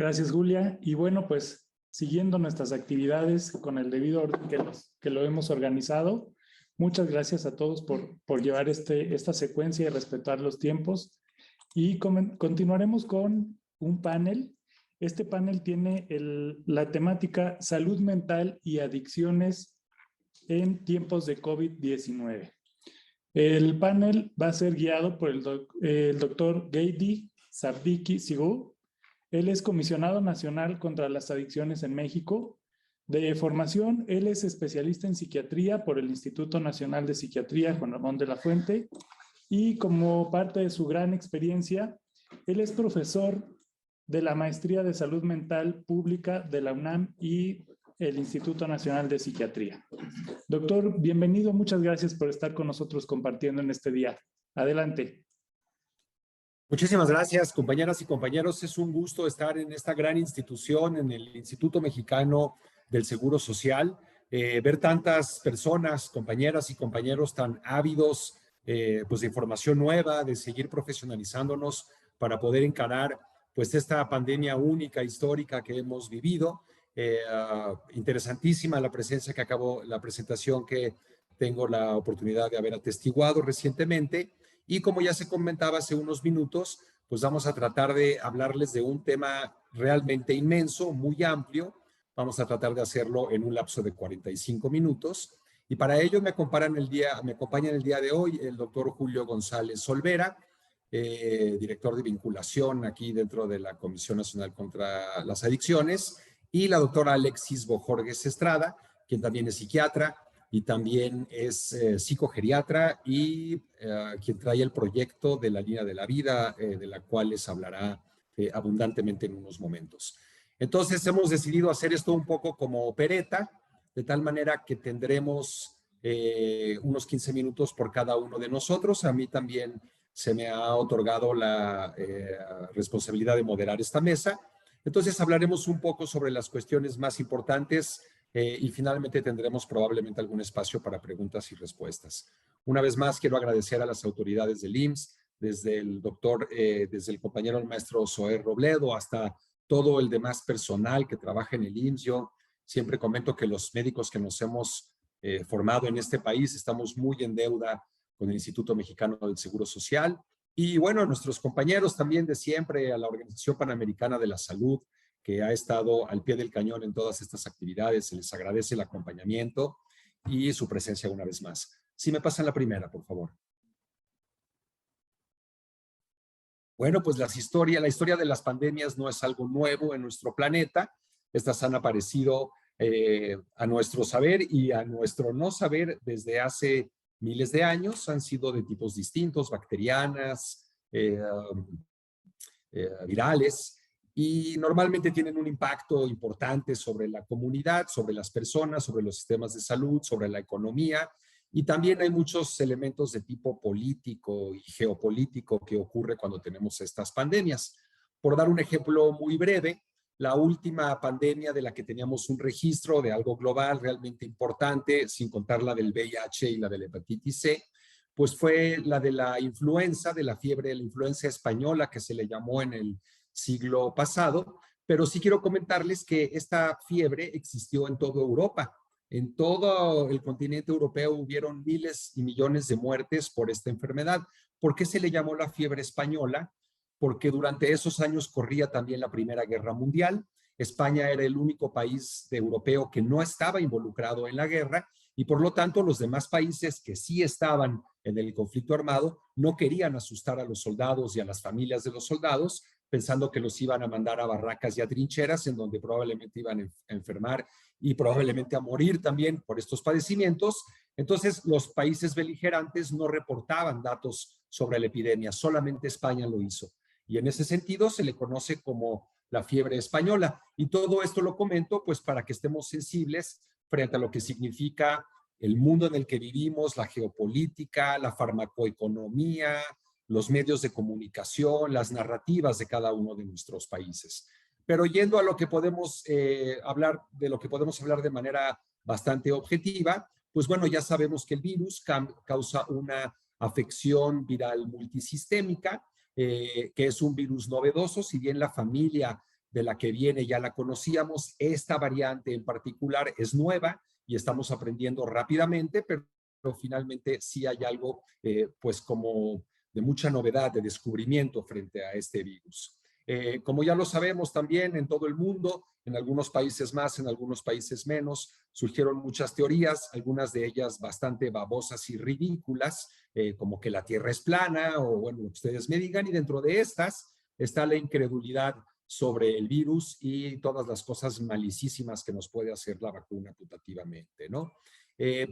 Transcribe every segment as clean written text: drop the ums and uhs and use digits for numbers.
Gracias, Julia. Y bueno, pues siguiendo nuestras actividades con el debido orden que lo hemos organizado, muchas gracias a todos por llevar esta secuencia y respetar los tiempos. Y continuaremos con un panel. Este panel tiene la temática salud mental y adicciones en tiempos de COVID-19. El panel va a ser guiado por el doctor Gady Sabdiki Sigu. Él es comisionado nacional contra las adicciones en México. De formación, él es especialista en psiquiatría por el Instituto Nacional de Psiquiatría Juan Ramón de la Fuente. Y como parte de su gran experiencia, él es profesor de la Maestría de Salud Mental Pública de la UNAM y el Instituto Nacional de Psiquiatría. Doctor, bienvenido. Muchas gracias por estar con nosotros compartiendo en este día. Adelante. Muchísimas gracias, compañeras y compañeros. Es un gusto estar en esta gran institución, en el Instituto Mexicano del Seguro Social, ver tantas personas, compañeras y compañeros tan ávidos pues de información nueva, de seguir profesionalizándonos para poder encarar pues esta pandemia única, histórica que hemos vivido. Interesantísima la presentación que tengo la oportunidad de haber atestiguado recientemente. Y como ya se comentaba hace unos minutos, pues vamos a tratar de hablarles de un tema realmente inmenso, muy amplio. Vamos a tratar de hacerlo en un lapso de 45 minutos. Y para ello me acompaña en el día de hoy el doctor Julio González Olvera, director de vinculación aquí dentro de la Comisión Nacional contra las Adicciones, y la doctora Alexis Bojorges Estrada, quien también es psiquiatra y también es psicogeriatra y quien trae el proyecto de la línea de la vida, de la cual les hablará abundantemente en unos momentos. Entonces hemos decidido hacer esto un poco como opereta, de tal manera que tendremos unos 15 minutos por cada uno de nosotros. A mí también se me ha otorgado la responsabilidad de moderar esta mesa. Entonces hablaremos un poco sobre las cuestiones más importantes y finalmente tendremos probablemente algún espacio para preguntas y respuestas. Una vez más quiero agradecer a las autoridades del IMSS, desde el compañero el maestro Zoé Robledo hasta todo el demás personal que trabaja en el IMSS. Yo siempre comento que los médicos que nos hemos formado en este país estamos muy en deuda con el Instituto Mexicano del Seguro Social. Y bueno, a nuestros compañeros también de siempre, a la Organización Panamericana de la Salud, que ha estado al pie del cañón en todas estas actividades. Se les agradece el acompañamiento y su presencia una vez más. Si me pasan la primera, por favor. Bueno, pues la historia de las pandemias no es algo nuevo en nuestro planeta. Estas han aparecido a nuestro saber y a nuestro no saber desde hace miles de años. Han sido de tipos distintos, bacterianas, virales, y normalmente tienen un impacto importante sobre la comunidad, sobre las personas, sobre los sistemas de salud, sobre la economía, y también hay muchos elementos de tipo político y geopolítico que ocurre cuando tenemos estas pandemias. Por dar un ejemplo muy breve, la última pandemia de la que teníamos un registro de algo global realmente importante, sin contar la del VIH y la de la hepatitis C, pues fue la de la influenza, de la fiebre de la influenza española, que se le llamó en el siglo pasado. Pero sí quiero comentarles que esta fiebre existió en toda Europa. En todo el continente europeo hubieron miles y millones de muertes por esta enfermedad. ¿Por qué se le llamó la fiebre española? Porque durante esos años corría también la Primera Guerra Mundial. España era el único país europeo que no estaba involucrado en la guerra, y por lo tanto los demás países que sí estaban en el conflicto armado no querían asustar a los soldados y a las familias de los soldados, pensando que los iban a mandar a barracas y a trincheras en donde probablemente iban a enfermar y probablemente a morir también por estos padecimientos. Entonces los países beligerantes no reportaban datos sobre la epidemia, solamente España lo hizo. Y en ese sentido se le conoce como la fiebre española. Y todo esto lo comento pues para que estemos sensibles frente a lo que significa el mundo en el que vivimos, la geopolítica, la farmacoeconomía, los medios de comunicación, las narrativas de cada uno de nuestros países. Pero yendo a lo que podemos hablar, de lo que podemos hablar de manera bastante objetiva, pues bueno, ya sabemos que el virus causa una afección viral multisistémica, que es un virus novedoso. Si bien la familia de la que viene ya la conocíamos. Esta variante en particular es nueva y estamos aprendiendo rápidamente, pero finalmente sí hay algo pues como de mucha novedad, de descubrimiento frente a este virus. Como ya lo sabemos también en todo el mundo, en algunos países más, en algunos países menos, surgieron muchas teorías, algunas de ellas bastante babosas y ridículas, como que la Tierra es plana o bueno, lo que ustedes me digan, y dentro de estas está la incredulidad sobre el virus y todas las cosas malicísimas que nos puede hacer la vacuna putativamente, ¿no?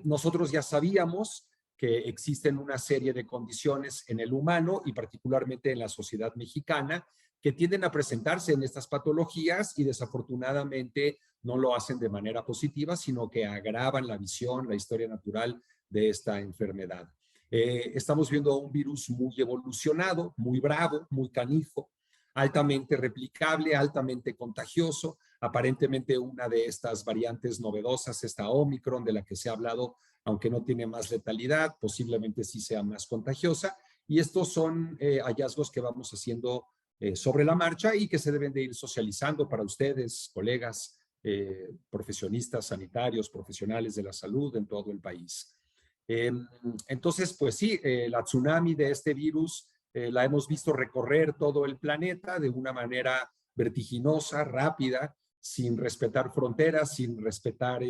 Nosotros ya sabíamos que existen una serie de condiciones en el humano y particularmente en la sociedad mexicana que tienden a presentarse en estas patologías y desafortunadamente no lo hacen de manera positiva, sino que agravan la visión, la historia natural de esta enfermedad. Estamos viendo un virus muy evolucionado, muy bravo, muy canijo, altamente replicable, altamente contagioso. Aparentemente una de estas variantes novedosas, esta Omicron de la que se ha hablado, aunque no tiene más letalidad, posiblemente sí sea más contagiosa. Y estos son hallazgos que vamos haciendo sobre la marcha y que se deben de ir socializando para ustedes, colegas, profesionistas sanitarios, profesionales de la salud en todo el país. Entonces, pues sí, la tsunami de este virus la hemos visto recorrer todo el planeta de una manera vertiginosa, rápida, sin respetar fronteras, sin respetar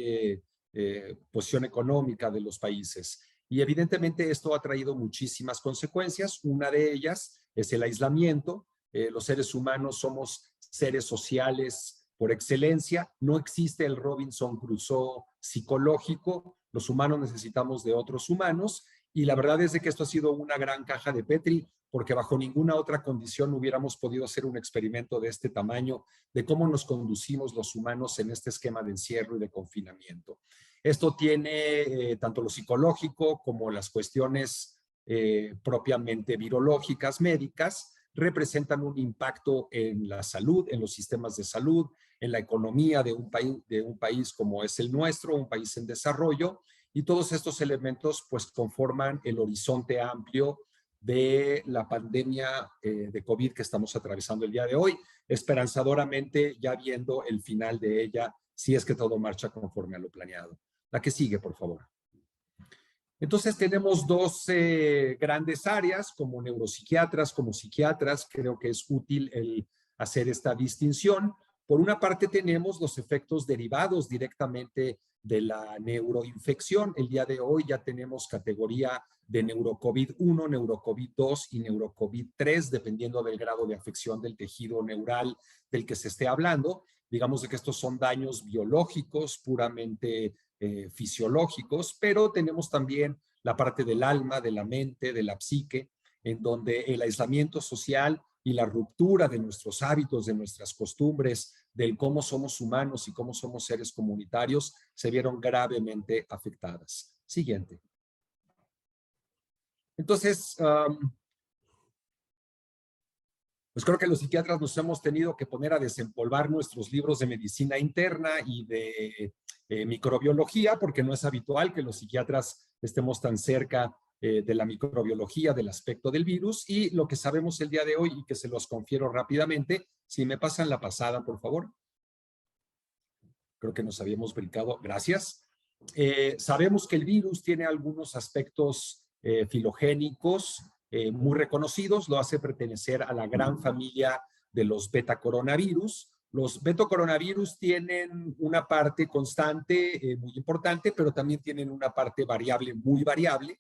posición económica de los países. Y evidentemente esto ha traído muchísimas consecuencias. Una de ellas es el aislamiento. Los seres humanos somos seres sociales por excelencia. No existe el Robinson Crusoe psicológico. Los humanos necesitamos de otros humanos. Y la verdad es de que esto ha sido una gran caja de Petri, porque bajo ninguna otra condición hubiéramos podido hacer un experimento de este tamaño, de cómo nos conducimos los humanos en este esquema de encierro y de confinamiento. Esto tiene tanto lo psicológico como las cuestiones propiamente virológicas, médicas, representan un impacto en la salud, en los sistemas de salud, en la economía de un país como es el nuestro, un país en desarrollo, y todos estos elementos pues conforman el horizonte amplio de la pandemia de COVID que estamos atravesando el día de hoy, esperanzadoramente ya viendo el final de ella, si es que todo marcha conforme a lo planeado. La que sigue, por favor. Entonces tenemos dos grandes áreas, como neuropsiquiatras, como psiquiatras. Creo que es útil el hacer esta distinción. Por una parte tenemos los efectos derivados directamente de la neuroinfección. El día de hoy ya tenemos categoría de neurocovid-1, neurocovid-2 y neurocovid-3, dependiendo del grado de afección del tejido neural del que se esté hablando. Digamos de que estos son daños biológicos, puramente fisiológicos, pero tenemos también la parte del alma, de la mente, de la psique, en donde el aislamiento social y la ruptura de nuestros hábitos, de nuestras costumbres, del cómo somos humanos y cómo somos seres comunitarios, se vieron gravemente afectadas. Siguiente. Entonces, pues creo que los psiquiatras nos hemos tenido que poner a desempolvar nuestros libros de medicina interna y de microbiología, porque no es habitual que los psiquiatras estemos tan cerca de la microbiología, del aspecto del virus, y lo que sabemos el día de hoy, y que se los confiero rápidamente, si me pasan la pasada, por favor. Creo que nos habíamos brincado. Gracias. Sabemos que el virus tiene algunos aspectos filogénicos muy reconocidos, lo hace pertenecer a la gran familia de los beta-coronavirus. Los beta-coronavirus tienen una parte constante muy importante, pero también tienen una parte variable muy variable.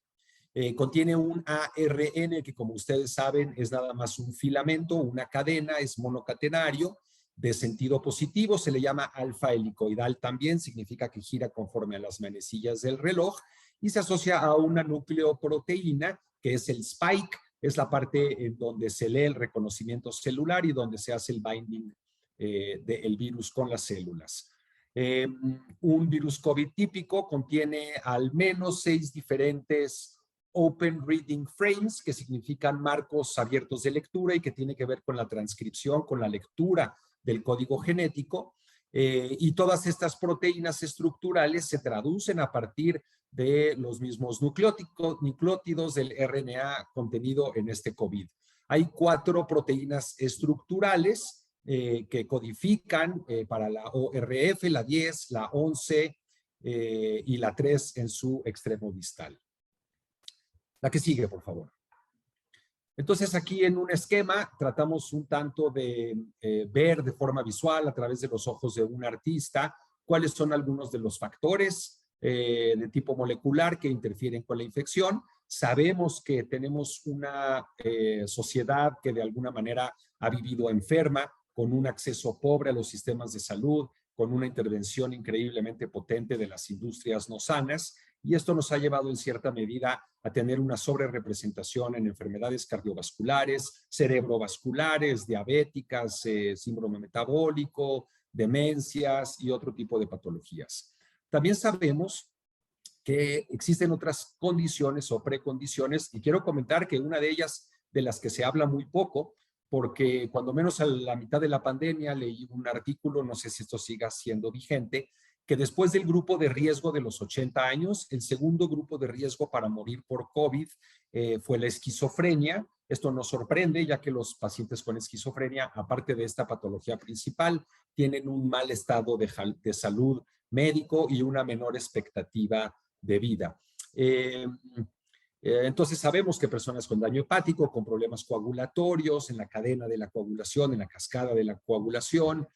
Contiene un ARN que, como ustedes saben, es nada más un filamento, una cadena, es monocatenario, de sentido positivo, se le llama alfa helicoidal también, significa que gira conforme a las manecillas del reloj y se asocia a una nucleoproteína que es el spike, es la parte en donde se lee el reconocimiento celular y donde se hace el binding del virus con las células. Un virus COVID típico contiene al menos 6 diferentes Open Reading Frames, que significan marcos abiertos de lectura y que tiene que ver con la transcripción, con la lectura del código genético, y todas estas proteínas estructurales se traducen a partir de los mismos nucleótidos del RNA contenido en este COVID. Hay 4 proteínas estructurales que codifican para la ORF, la 10, la 11 y la 3 en su extremo distal. La que sigue, por favor. Entonces, aquí en un esquema tratamos un tanto de ver de forma visual a través de los ojos de un artista cuáles son algunos de los factores de tipo molecular que interfieren con la infección. Sabemos que tenemos una sociedad que de alguna manera ha vivido enferma, con un acceso pobre a los sistemas de salud, con una intervención increíblemente potente de las industrias no sanas, y esto nos ha llevado en cierta medida a tener una sobrerepresentación en enfermedades cardiovasculares, cerebrovasculares, diabéticas, síndrome metabólico, demencias y otro tipo de patologías. También sabemos que existen otras condiciones o precondiciones, y quiero comentar que una de ellas, de las que se habla muy poco, porque cuando menos a la mitad de la pandemia leí un artículo, no sé si esto siga siendo vigente, que después del grupo de riesgo de los 80 años, el segundo grupo de riesgo para morir por COVID fue la esquizofrenia. Esto nos sorprende, ya que los pacientes con esquizofrenia, aparte de esta patología principal, tienen un mal estado de salud médico y una menor expectativa de vida. Entonces sabemos que personas con daño hepático, con problemas coagulatorios, en la cadena de la coagulación, en la cascada de la coagulación,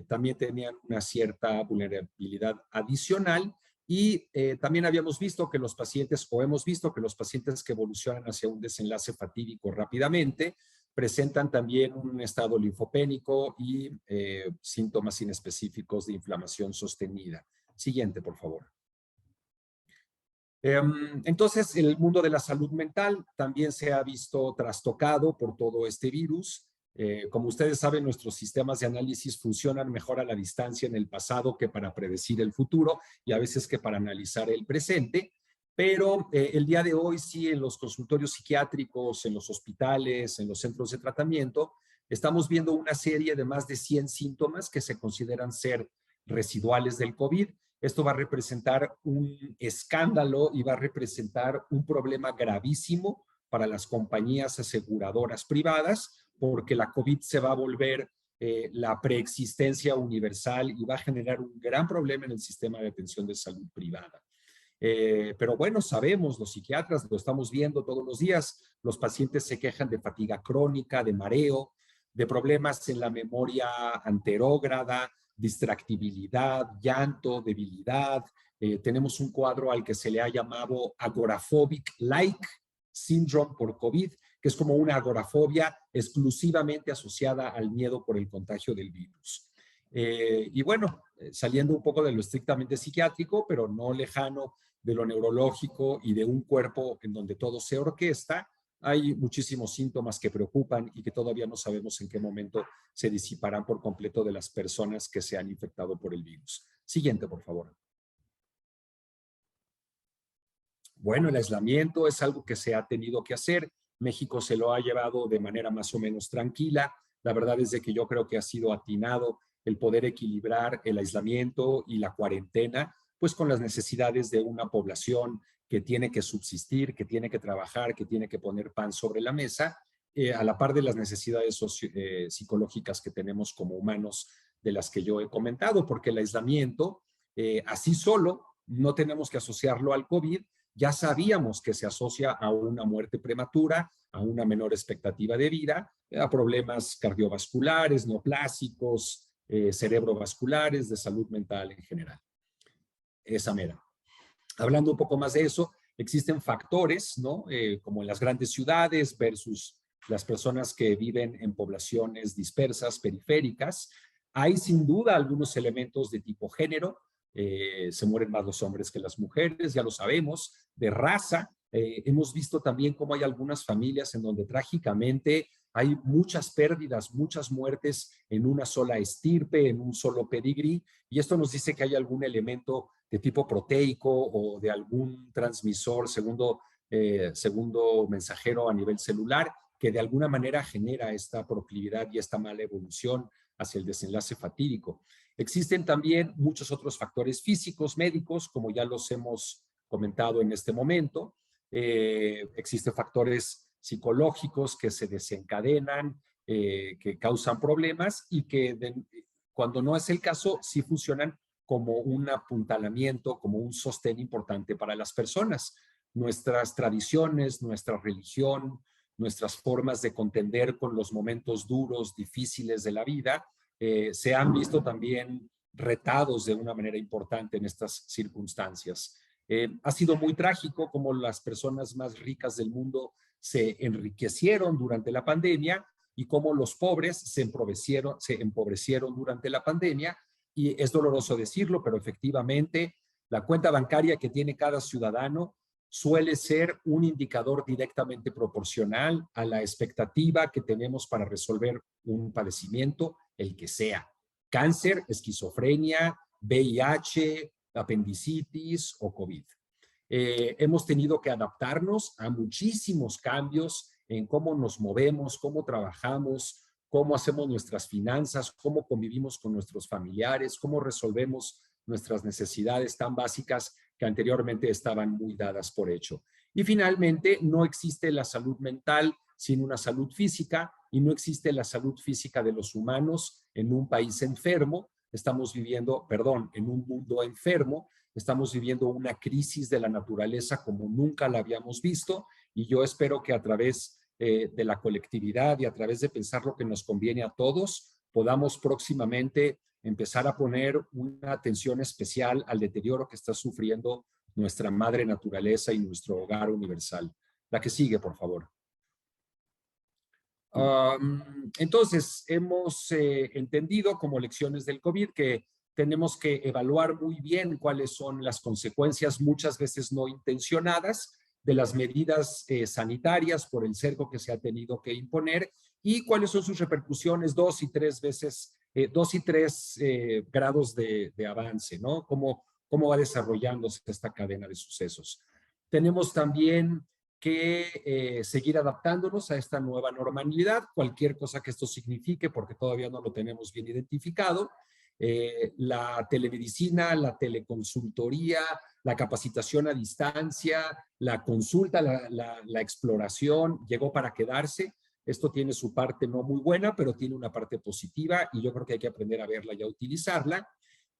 también tenían una cierta vulnerabilidad adicional, y también habíamos visto que los pacientes, o hemos visto que los pacientes que evolucionan hacia un desenlace fatídico rápidamente, presentan también un estado linfopénico y síntomas inespecíficos de inflamación sostenida. Siguiente, por favor. Entonces, el mundo de la salud mental también se ha visto trastocado por todo este virus. Como ustedes saben, nuestros sistemas de análisis funcionan mejor a la distancia en el pasado que para predecir el futuro, y a veces que para analizar el presente. Pero el día de hoy sí, en los consultorios psiquiátricos, en los hospitales, en los centros de tratamiento, estamos viendo una serie de más de 100 síntomas que se consideran ser residuales del COVID. Esto va a representar un escándalo y va a representar un problema gravísimo para las compañías aseguradoras privadas, porque la COVID se va a volver la preexistencia universal y va a generar un gran problema en el sistema de atención de salud privada. Pero bueno, sabemos, los psiquiatras lo estamos viendo todos los días, los pacientes se quejan de fatiga crónica, de mareo, de problemas en la memoria anterógrada, distractibilidad, llanto, debilidad. Tenemos un cuadro al que se le ha llamado agoraphobic-like syndrome por COVID, que es como una agorafobia exclusivamente asociada al miedo por el contagio del virus. Y bueno, saliendo un poco de lo estrictamente psiquiátrico, pero no lejano de lo neurológico y de un cuerpo en donde todo se orquesta, hay muchísimos síntomas que preocupan y que todavía no sabemos en qué momento se disiparán por completo de las personas que se han infectado por el virus. Siguiente, por favor. Bueno, el aislamiento es algo que se ha tenido que hacer. México se lo ha llevado de manera más o menos tranquila. La verdad es de que yo creo que ha sido atinado el poder equilibrar el aislamiento y la cuarentena, pues con las necesidades de una población que tiene que subsistir, que tiene que trabajar, que tiene que poner pan sobre la mesa, a la par de las necesidades psicológicas que tenemos como humanos, de las que yo he comentado, porque el aislamiento, así solo, no tenemos que asociarlo al COVID. Ya sabíamos que se asocia a una muerte prematura, a una menor expectativa de vida, a problemas cardiovasculares, neoplásicos, cerebrovasculares, de salud mental en general. Esa mera. Hablando un poco más de eso, existen factores, ¿no? Como en las grandes ciudades versus las personas que viven en poblaciones dispersas, periféricas. Hay sin duda algunos elementos de tipo género. Se mueren más los hombres que las mujeres, ya lo sabemos. De raza, hemos visto también cómo hay algunas familias en donde trágicamente hay muchas pérdidas, muchas muertes en una sola estirpe, en un solo pedigrí, y esto nos dice que hay algún elemento de tipo proteico o de algún transmisor segundo mensajero a nivel celular que de alguna manera genera esta proclividad y esta mala evolución hacia el desenlace fatídico. Existen también muchos otros factores físicos, médicos, como ya los hemos comentado en este momento. Existen factores psicológicos que se desencadenan que causan problemas y que cuando no es el caso, sí funcionan como un apuntalamiento, como un sostén importante para las personas. Nuestras tradiciones, nuestra religión, nuestras formas de contender con los momentos duros, difíciles de la vida, se han visto también retados de una manera importante en estas circunstancias. Ha sido muy trágico como las personas más ricas del mundo se enriquecieron durante la pandemia y cómo los pobres se empobrecieron durante la pandemia. Y es doloroso decirlo, pero efectivamente la cuenta bancaria que tiene cada ciudadano suele ser un indicador directamente proporcional a la expectativa que tenemos para resolver un padecimiento, el que sea. Cáncer, esquizofrenia, VIH, apendicitis o COVID. Hemos tenido que adaptarnos a muchísimos cambios en cómo nos movemos, cómo trabajamos, cómo hacemos nuestras finanzas, cómo convivimos con nuestros familiares, cómo resolvemos nuestras necesidades tan básicas que anteriormente estaban muy dadas por hecho. Y finalmente, no existe la salud mental sin una salud física y no existe la salud física de los humanos en un país enfermo. Estamos viviendo, en un mundo enfermo. Estamos viviendo una crisis de la naturaleza como nunca la habíamos visto y yo espero que a través de la colectividad y a través de pensar lo que nos conviene a todos, podamos próximamente empezar a poner una atención especial al deterioro que está sufriendo nuestra madre naturaleza y nuestro hogar universal. La que sigue, por favor. Entonces, hemos entendido como lecciones del COVID que tenemos que evaluar muy bien cuáles son las consecuencias, muchas veces no intencionadas, de las medidas sanitarias por el cerco que se ha tenido que imponer y cuáles son sus repercusiones 2 y 3 veces, 2 y 3 grados de avance, ¿no? Cómo va desarrollándose esta cadena de sucesos. Tenemos también que seguir adaptándonos a esta nueva normalidad, cualquier cosa que esto signifique, porque todavía no lo tenemos bien identificado. La telemedicina, la teleconsultoría, la capacitación a distancia, la consulta, la exploración, llegó para quedarse. Esto tiene su parte no muy buena, pero tiene una parte positiva y yo creo que hay que aprender a verla y a utilizarla.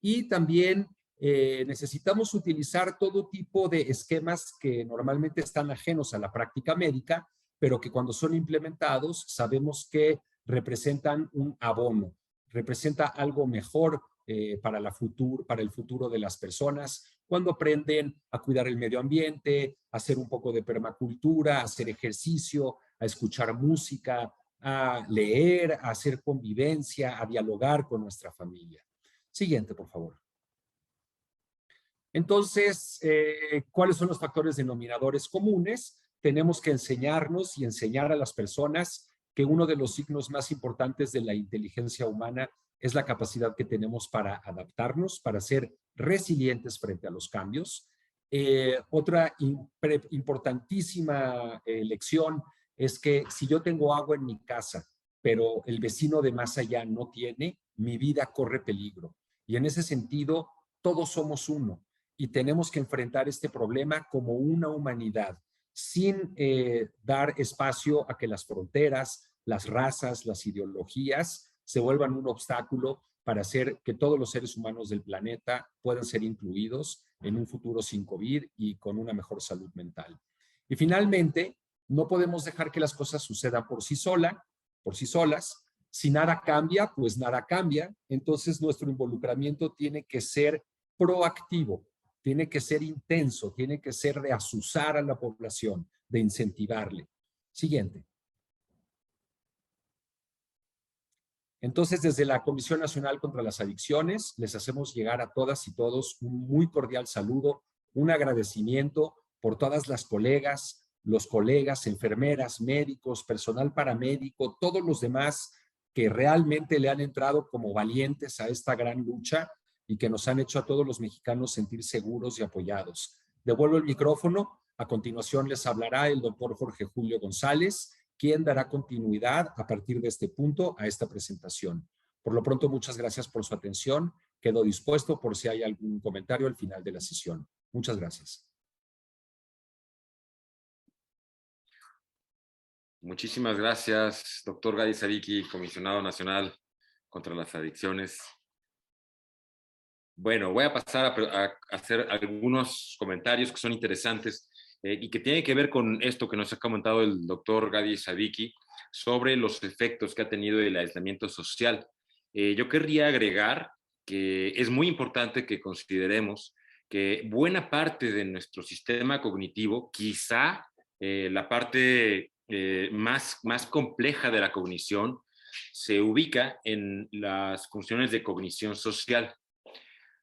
Y también necesitamos utilizar todo tipo de esquemas que normalmente están ajenos a la práctica médica, pero que cuando son implementados sabemos que representan un abono, representa algo mejor para el futuro de las personas, cuando aprenden a cuidar el medio ambiente, a hacer un poco de permacultura, a hacer ejercicio, a escuchar música, a leer, a hacer convivencia, a dialogar con nuestra familia. Siguiente, por favor. Entonces, ¿cuáles son los factores denominadores comunes? Tenemos que enseñarnos y enseñar a las personas que uno de los signos más importantes de la inteligencia humana es la capacidad que tenemos para adaptarnos, para ser resilientes frente a los cambios. Otra importantísima lección es que si yo tengo agua en mi casa, pero el vecino de más allá no tiene, mi vida corre peligro. Y en ese sentido, todos somos uno y tenemos que enfrentar este problema como una humanidad, sin dar espacio a que las fronteras, las razas, las ideologías se vuelvan un obstáculo para hacer que todos los seres humanos del planeta puedan ser incluidos en un futuro sin COVID y con una mejor salud mental. Y finalmente, no podemos dejar que las cosas sucedan por sí solas. Si nada cambia, pues nada cambia. Entonces, nuestro involucramiento tiene que ser proactivo, tiene que ser intenso, tiene que ser de azuzar a la población, de incentivarle. Siguiente. Entonces, desde la Comisión Nacional contra las Adicciones, les hacemos llegar a todas y todos un muy cordial saludo, un agradecimiento por todas las colegas, los colegas, enfermeras, médicos, personal paramédico, todos los demás que realmente le han entrado como valientes a esta gran lucha y que nos han hecho a todos los mexicanos sentir seguros y apoyados. Devuelvo el micrófono. A continuación les hablará el doctor Jorge Julio González, quien dará continuidad a partir de este punto a esta presentación. Por lo pronto, muchas gracias por su atención. Quedo dispuesto por si hay algún comentario al final de la sesión. Muchas gracias. Muchísimas gracias, doctor Gadi Sadiki, comisionado nacional contra las adicciones. Bueno, voy a pasar a hacer algunos comentarios que son interesantes y que tienen que ver con esto que nos ha comentado el doctor Gadi Sadiki sobre los efectos que ha tenido el aislamiento social. Yo querría agregar que es muy importante que consideremos que buena parte de nuestro sistema cognitivo, quizá la parte más compleja de la cognición, se ubica en las funciones de cognición social.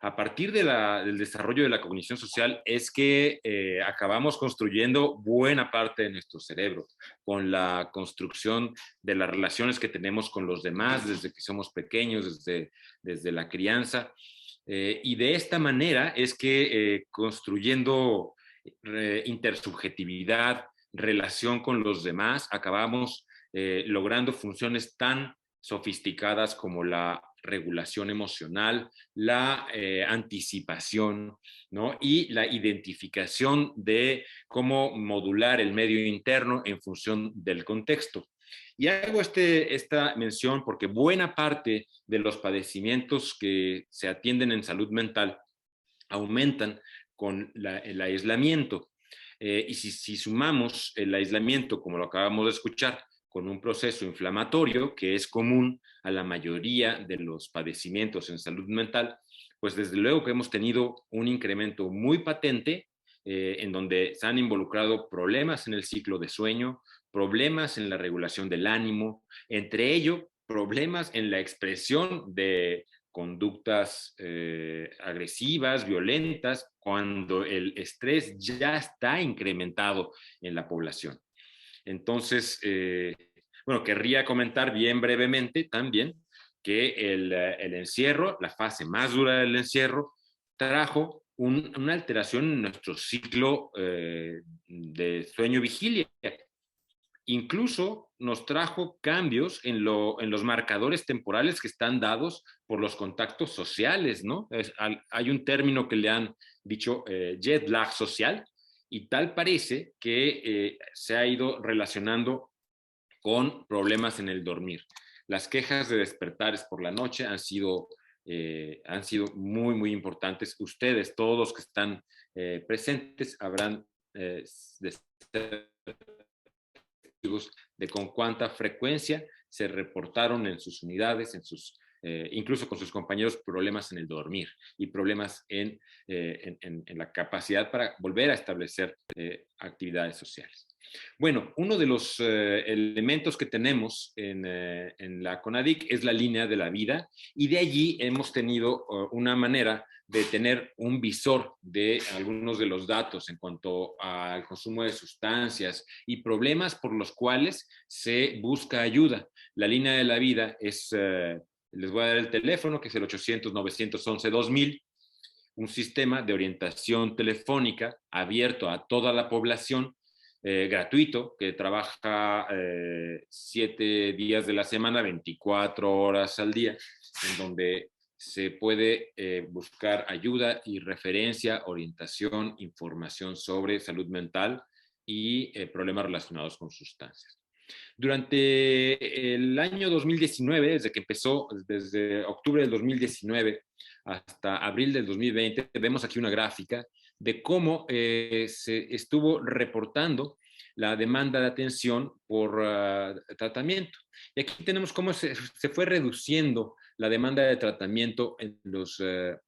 A partir del desarrollo de la cognición social es que acabamos construyendo buena parte de nuestro cerebro, con la construcción de las relaciones que tenemos con los demás desde que somos pequeños, desde la crianza. Y de esta manera es que construyendo intersubjetividad, relación con los demás, acabamos logrando funciones tan sofisticadas como la regulación emocional, la anticipación, ¿no? Y la identificación de cómo modular el medio interno en función del contexto. Y hago esta mención porque buena parte de los padecimientos que se atienden en salud mental aumentan con el aislamiento. Y si sumamos el aislamiento, como lo acabamos de escuchar, con un proceso inflamatorio que es común a la mayoría de los padecimientos en salud mental, pues desde luego que hemos tenido un incremento muy patente en donde se han involucrado problemas en el ciclo de sueño, problemas en la regulación del ánimo, entre ello problemas en la expresión de conductas agresivas, violentas, cuando el estrés ya está incrementado en la población. Entonces, bueno, querría comentar bien brevemente también que el encierro, la fase más dura del encierro, trajo una alteración en nuestro ciclo de sueño-vigilia. Incluso nos trajo cambios en los marcadores temporales que están dados por los contactos sociales, ¿no? Hay un término que le han dicho jet lag social, y tal parece que se ha ido relacionando con problemas en el dormir. Las quejas de despertares por la noche han sido muy, muy importantes. Ustedes, todos los que están presentes, habrán de ser de con cuánta frecuencia se reportaron en sus unidades, incluso con sus compañeros, problemas en el dormir y problemas en la capacidad para volver a establecer actividades sociales. Bueno, uno de los elementos que tenemos en la CONADIC es la línea de la vida, y de allí hemos tenido una manera de tener un visor de algunos de los datos en cuanto al consumo de sustancias y problemas por los cuales se busca ayuda. La línea de la vida es, les voy a dar el teléfono, que es el 800-911-2000, un sistema de orientación telefónica abierto a toda la población, gratuito, que trabaja 7 días de la semana, 24 horas al día, en donde se puede buscar ayuda y referencia, orientación, información sobre salud mental y problemas relacionados con sustancias. Durante el año 2019, desde que empezó, desde octubre del 2019 hasta abril del 2020, vemos aquí una gráfica de cómo se estuvo reportando la demanda de atención por tratamiento. Y aquí tenemos cómo se fue reduciendo la demanda de tratamiento en los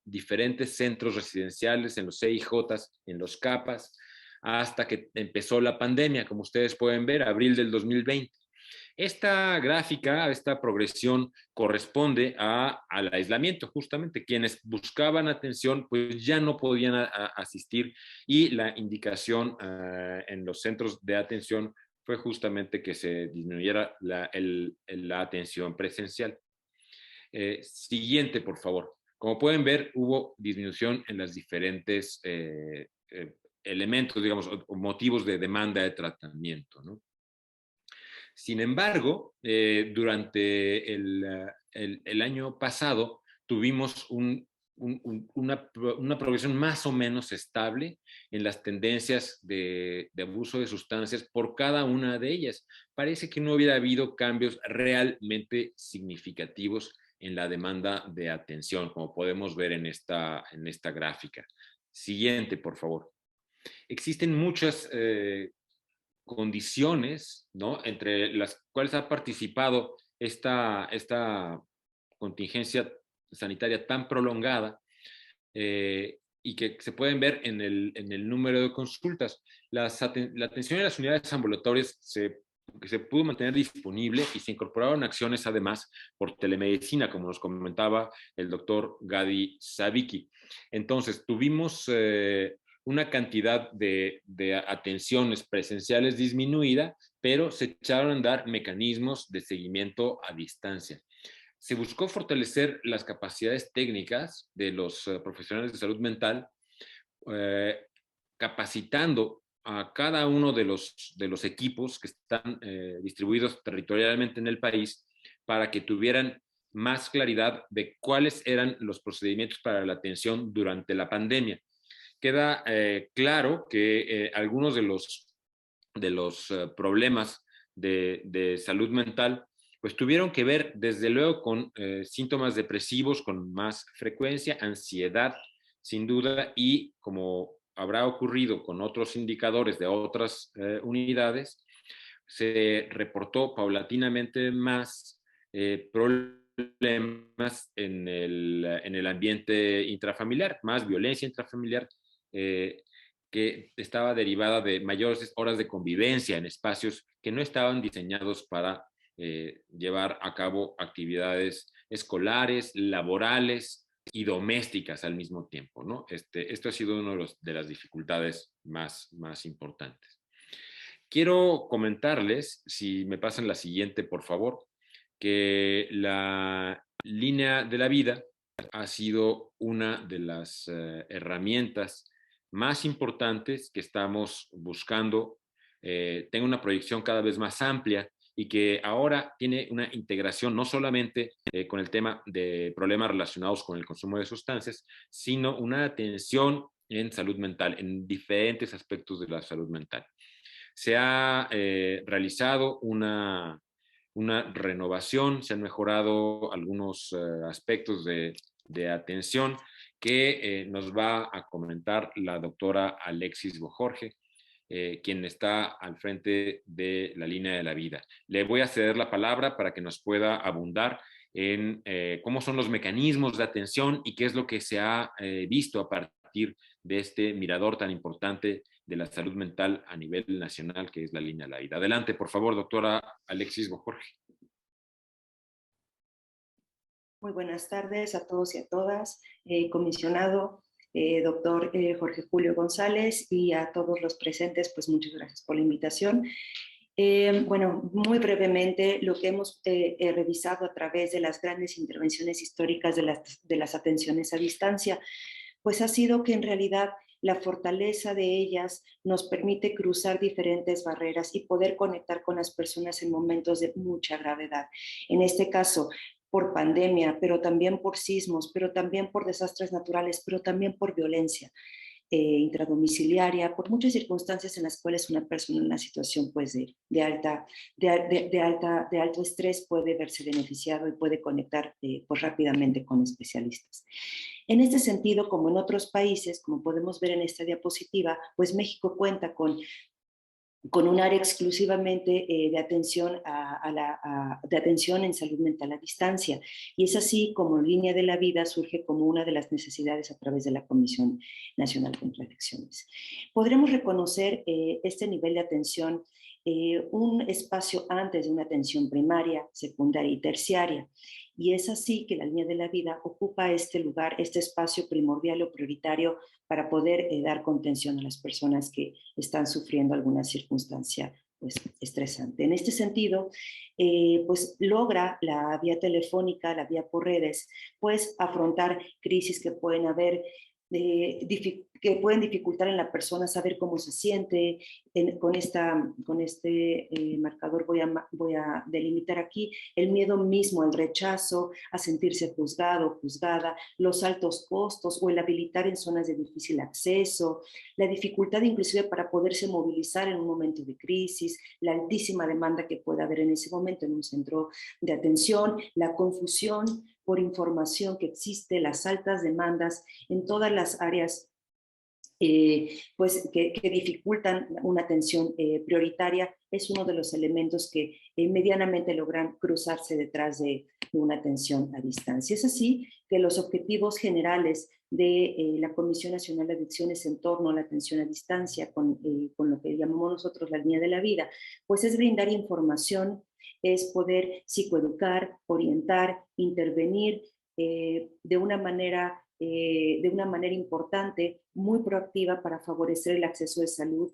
diferentes centros residenciales, en los CIJs, en los CAPAS, hasta que empezó la pandemia, como ustedes pueden ver, abril del 2020. Esta gráfica, esta progresión corresponde al aislamiento, justamente. Quienes buscaban atención pues ya no podían asistir, y la indicación en los centros de atención fue justamente que se disminuyera la atención presencial. Siguiente, por favor. Como pueden ver, hubo disminución en los diferentes elementos, digamos, o motivos de demanda de tratamiento, ¿no? Sin embargo, durante el año pasado tuvimos una progresión más o menos estable en las tendencias de abuso de sustancias por cada una de ellas. Parece que no hubiera habido cambios realmente significativos en la demanda de atención, como podemos ver en esta gráfica. Siguiente, por favor. Existen muchas condiciones, ¿no?, entre las cuales ha participado esta contingencia sanitaria tan prolongada, y que se pueden ver en el número de consultas. La atención en las unidades ambulatorias se pudo mantener disponible y se incorporaron acciones además por telemedicina, como nos comentaba el doctor Gadi Savicki. Entonces, tuvimos una cantidad de atenciones presenciales disminuida, pero se echaron a andar mecanismos de seguimiento a distancia. Se buscó fortalecer las capacidades técnicas de los profesionales de salud mental, capacitando a cada uno de los equipos que están distribuidos territorialmente en el país para que tuvieran más claridad de cuáles eran los procedimientos para la atención durante la pandemia. Queda claro que algunos de los problemas de salud mental pues tuvieron que ver desde luego con síntomas depresivos con más frecuencia, ansiedad sin duda, y como habrá ocurrido con otros indicadores de otras unidades, se reportó paulatinamente más problemas en el ambiente intrafamiliar, más violencia intrafamiliar, que estaba derivada de mayores horas de convivencia en espacios que no estaban diseñados para llevar a cabo actividades escolares, laborales y domésticas al mismo tiempo, ¿no? Esto ha sido una de las dificultades más importantes. Quiero comentarles, si me pasan la siguiente, por favor, que la línea de la vida ha sido una de las herramientas más importantes que estamos buscando. Tenga una proyección cada vez más amplia y que ahora tiene una integración no solamente con el tema de problemas relacionados con el consumo de sustancias, sino una atención en salud mental, en diferentes aspectos de la salud mental. Se ha realizado una renovación, se han mejorado algunos aspectos de atención que nos va a comentar la doctora Alexis Bojorge, quien está al frente de la línea de la vida. Le voy a ceder la palabra para que nos pueda abundar en cómo son los mecanismos de atención y qué es lo que se ha visto a partir de este mirador tan importante de la salud mental a nivel nacional, que es la línea de la vida. Adelante, por favor, doctora Alexis Bojorge. Muy buenas tardes a todos y a todas, comisionado, doctor Jorge Julio González, y a todos los presentes, pues muchas gracias por la invitación. Bueno, muy brevemente, lo que hemos revisado a través de las grandes intervenciones históricas de las atenciones a distancia, pues ha sido que en realidad la fortaleza de ellas nos permite cruzar diferentes barreras y poder conectar con las personas en momentos de mucha gravedad. En este caso, por pandemia, pero también por sismos, pero también por desastres naturales, pero también por violencia intradomiciliaria, por muchas circunstancias en las cuales una persona en una situación pues, de alto estrés puede verse beneficiado y puede conectar pues, rápidamente con especialistas. En este sentido, como en otros países, como podemos ver en esta diapositiva, pues México cuenta con un área exclusivamente de atención de atención en salud mental a distancia. Y es así como Línea de la Vida surge como una de las necesidades a través de la Comisión Nacional contra Adicciones. Podremos reconocer este nivel de atención un espacio antes de una atención primaria, secundaria y terciaria. Y es así que la Línea de la Vida ocupa este lugar, este espacio primordial o prioritario para poder dar contención a las personas que están sufriendo alguna circunstancia pues, estresante. En este sentido, pues logra la vía telefónica, la vía por redes, pues afrontar crisis que pueden haber que pueden dificultar en la persona saber cómo se siente. Con este marcador voy a delimitar aquí el miedo mismo al rechazo, a sentirse juzgado, juzgada, los altos costos o el habilitar en zonas de difícil acceso, la dificultad inclusive para poderse movilizar en un momento de crisis, la altísima demanda que puede haber en ese momento en un centro de atención, la confusión por información que existe, las altas demandas en todas las áreas pues que dificultan una atención prioritaria, es uno de los elementos que medianamente logran cruzarse detrás de una atención a distancia. Es así que los objetivos generales de la Comisión Nacional de Adicciones en torno a la atención a distancia, con lo que llamamos nosotros la línea de la vida, pues es brindar información, es poder psicoeducar, orientar, intervenir de una manera importante, muy proactiva para favorecer el acceso de salud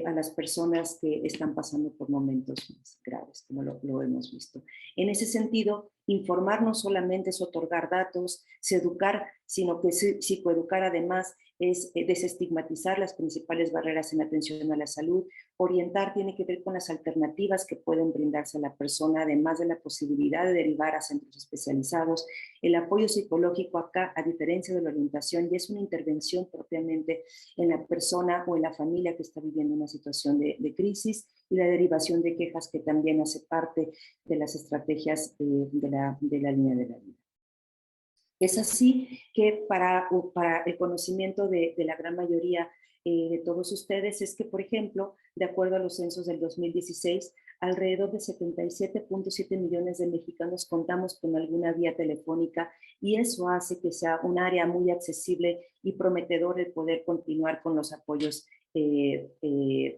a las personas que están pasando por momentos más graves, como lo hemos visto. En ese sentido, informar no solamente es otorgar datos, es educar, sino que psicoeducar además es desestigmatizar las principales barreras en atención a la salud. Orientar tiene que ver con las alternativas que pueden brindarse a la persona, además de la posibilidad de derivar a centros especializados. El apoyo psicológico acá, a diferencia de la orientación, ya es una intervención propiamente en la persona o en la familia que está viviendo una situación de crisis, y la derivación de quejas, que también hace parte de las estrategias de la línea de la vida. Es así que para el conocimiento de la gran mayoría de todos ustedes es que, por ejemplo, de acuerdo a los censos del 2016, alrededor de 77.7 millones de mexicanos contamos con alguna vía telefónica, y eso hace que sea un área muy accesible y prometedor el poder continuar con los apoyos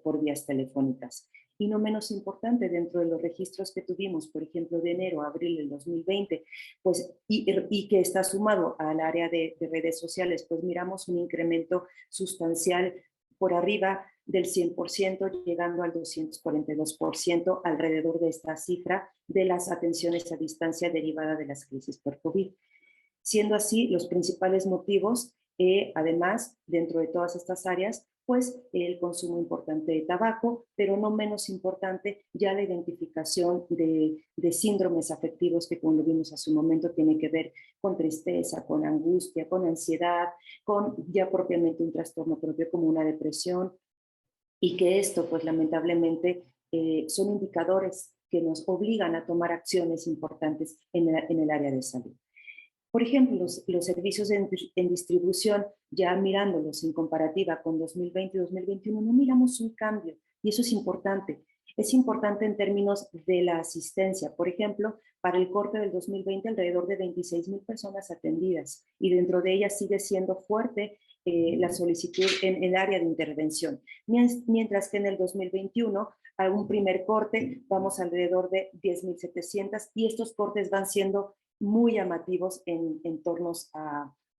por vías telefónicas. Y no menos importante, dentro de los registros que tuvimos, por ejemplo, de enero a abril del 2020, pues, y que está sumado al área de redes sociales, pues miramos un incremento sustancial por arriba del 100%, llegando al 242% alrededor de esta cifra de las atenciones a distancia derivada de las crisis por COVID. Siendo así, los principales motivos, además, dentro de todas estas áreas, pues el consumo importante de tabaco, pero no menos importante ya la identificación de síndromes afectivos que, como lo vimos hace un momento, tiene que ver con tristeza, con angustia, con ansiedad, con ya propiamente un trastorno propio como una depresión, y que esto, pues lamentablemente, son indicadores que nos obligan a tomar acciones importantes en el área de salud. Por ejemplo, los servicios en distribución, ya mirándolos en comparativa con 2020 y 2021, no miramos un cambio, y eso es importante. Es importante en términos de la asistencia. Por ejemplo, para el corte del 2020, alrededor de 26,000 personas atendidas, y dentro de ellas sigue siendo fuerte la solicitud en el área de intervención. Mientras que en el 2021, a un primer corte, vamos alrededor de 10,700, y estos cortes van siendo muy llamativos en tornos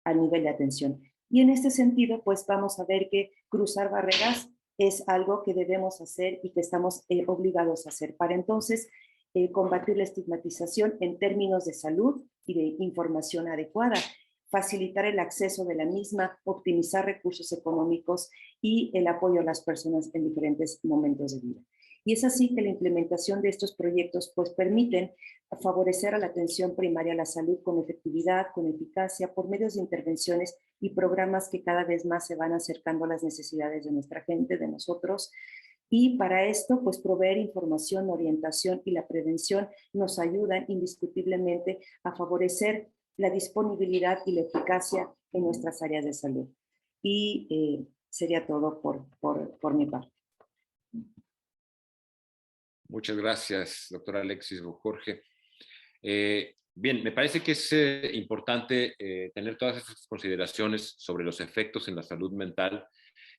al nivel de atención. Y en este sentido, pues vamos a ver que cruzar barreras es algo que debemos hacer y que estamos obligados a hacer para entonces combatir la estigmatización en términos de salud y de información adecuada, facilitar el acceso de la misma, optimizar recursos económicos y el apoyo a las personas en diferentes momentos de vida. Y es así que la implementación de estos proyectos pues permiten favorecer a la atención primaria a la salud con efectividad, con eficacia, por medios de intervenciones y programas que cada vez más se van acercando a las necesidades de nuestra gente, de nosotros. Y para esto, pues proveer información, orientación y la prevención nos ayudan indiscutiblemente a favorecer la disponibilidad y la eficacia en nuestras áreas de salud. Y sería todo por mi parte. Muchas gracias, doctora Alexis Jorge. Bien, me parece que es importante tener todas estas consideraciones sobre los efectos en la salud mental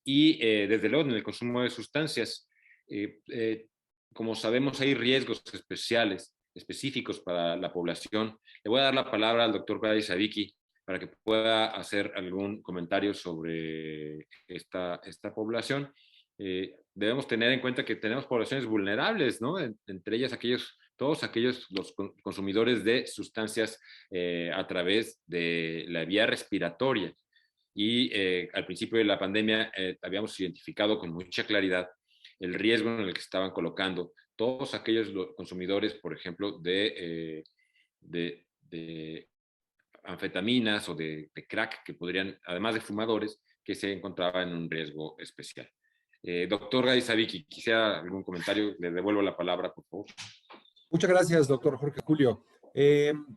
y, desde luego, en el consumo de sustancias. Como sabemos, hay riesgos específicos para la población. Le voy a dar la palabra al doctor Gladys Avicki para que pueda hacer algún comentario sobre esta población. Debemos tener en cuenta que tenemos poblaciones vulnerables, ¿no? Entre ellas todos aquellos los consumidores de sustancias a través de la vía respiratoria. y al principio de la pandemia habíamos identificado con mucha claridad el riesgo en el que estaban colocando todos aquellos consumidores, por ejemplo, de anfetaminas o de crack, que podrían, además de fumadores, que se encontraban en un riesgo especial. Doctor Gaisaviki, quisiera algún comentario, le devuelvo la palabra, por favor. Muchas gracias, doctor Jorge Julio.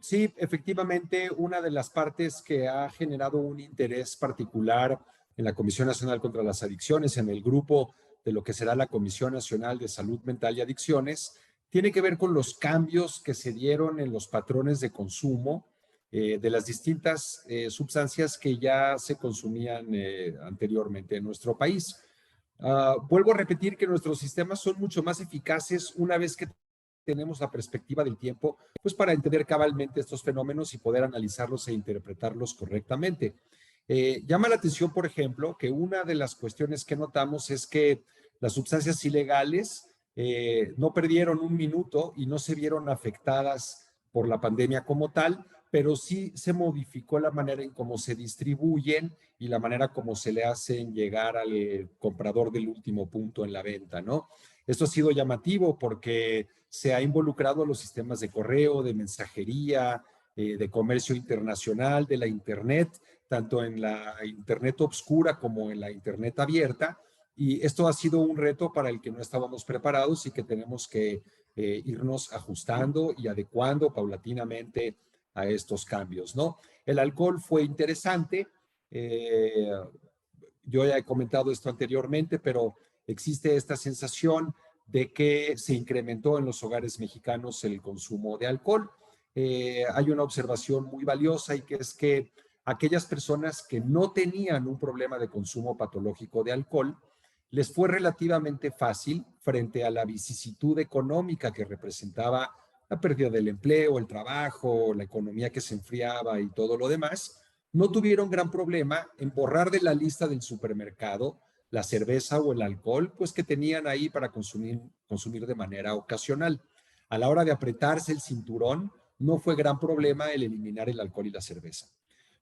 Sí, efectivamente, una de las partes que ha generado un interés particular en la Comisión Nacional contra las Adicciones, en el grupo de lo que será la Comisión Nacional de Salud Mental y Adicciones, tiene que ver con los cambios que se dieron en los patrones de consumo de las distintas sustancias que ya se consumían anteriormente en nuestro país. Vuelvo a repetir que nuestros sistemas son mucho más eficaces una vez que tenemos la perspectiva del tiempo, pues para entender cabalmente estos fenómenos y poder analizarlos e interpretarlos correctamente. Llama la atención, por ejemplo, que una de las cuestiones que notamos es que las sustancias ilegales no perdieron un minuto y no se vieron afectadas por la pandemia como tal, pero sí se modificó la manera en cómo se distribuyen y la manera como se le hacen llegar al comprador del último punto en la venta, ¿no? Esto ha sido llamativo porque se ha involucrado a los sistemas de correo, de mensajería, de comercio internacional, de la Internet, tanto en la Internet obscura como en la Internet abierta. Y esto ha sido un reto para el que no estábamos preparados y que tenemos que irnos ajustando y adecuando paulatinamente a estos cambios, ¿no? El alcohol fue interesante. Yo ya he comentado esto anteriormente, pero existe esta sensación de que se incrementó en los hogares mexicanos el consumo de alcohol. Hay una observación muy valiosa y que es que aquellas personas que no tenían un problema de consumo patológico de alcohol, les fue relativamente fácil frente a la vicisitud económica que representaba la pérdida del empleo, el trabajo, la economía que se enfriaba y todo lo demás. No tuvieron gran problema en borrar de la lista del supermercado la cerveza o el alcohol, pues que tenían ahí para consumir de manera ocasional. A la hora de apretarse el cinturón, no fue gran problema el eliminar el alcohol y la cerveza.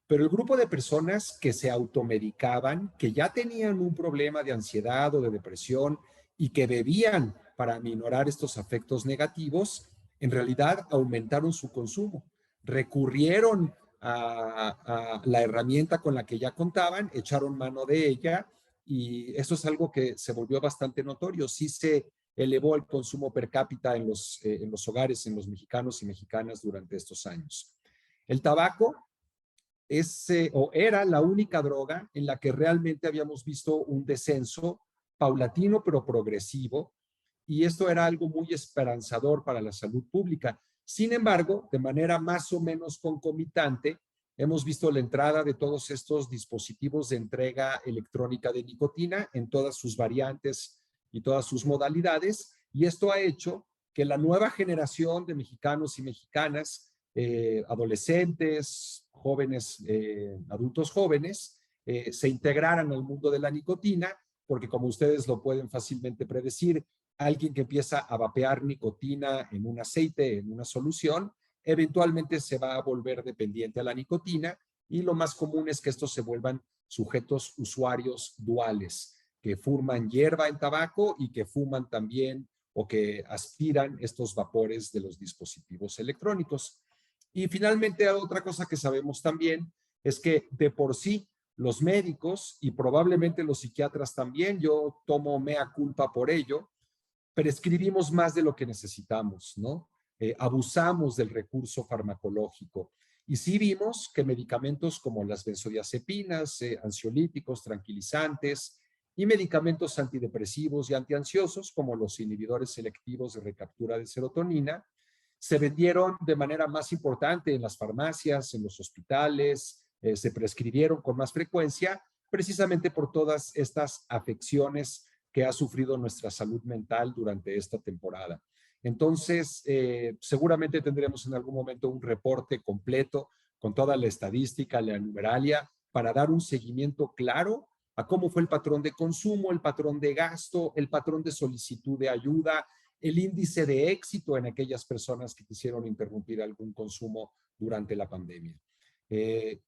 Pero el grupo de personas que se automedicaban, que ya tenían un problema de ansiedad o de depresión y que bebían para aminorar estos efectos negativos, en realidad aumentaron su consumo. Recurrieron a la herramienta con la que ya contaban, echaron mano de ella y eso es algo que se volvió bastante notorio. Sí se elevó el consumo per cápita en los hogares, en los mexicanos y mexicanas durante estos años. El tabaco era la única droga en la que realmente habíamos visto un descenso paulatino pero progresivo, y esto era algo muy esperanzador para la salud pública. Sin embargo, de manera más o menos concomitante, hemos visto la entrada de todos estos dispositivos de entrega electrónica de nicotina en todas sus variantes y todas sus modalidades, y esto ha hecho que la nueva generación de mexicanos y mexicanas, adolescentes, jóvenes, adultos jóvenes, se integraran al mundo de la nicotina, porque como ustedes lo pueden fácilmente predecir, alguien que empieza a vapear nicotina en un aceite, en una solución, eventualmente se va a volver dependiente a la nicotina, y lo más común es que estos se vuelvan sujetos usuarios duales, que fuman hierba en tabaco y que fuman también o que aspiran estos vapores de los dispositivos electrónicos. Y finalmente, otra cosa que sabemos también es que de por sí los médicos y probablemente los psiquiatras también, yo tomo mea culpa por ello, prescribimos más de lo que necesitamos, ¿no? Abusamos del recurso farmacológico. Y sí vimos que medicamentos como las benzodiazepinas, ansiolíticos, tranquilizantes y medicamentos antidepresivos y antiansiosos como los inhibidores selectivos de recaptura de serotonina se vendieron de manera más importante en las farmacias, en los hospitales, se prescribieron con más frecuencia, precisamente por todas estas afecciones que ha sufrido nuestra salud mental durante esta temporada. Entonces, seguramente tendremos en algún momento un reporte completo con toda la estadística, la numeralia, para dar un seguimiento claro a cómo fue el patrón de consumo, el patrón de gasto, el patrón de solicitud de ayuda, el índice de éxito en aquellas personas que quisieron interrumpir algún consumo durante la pandemia.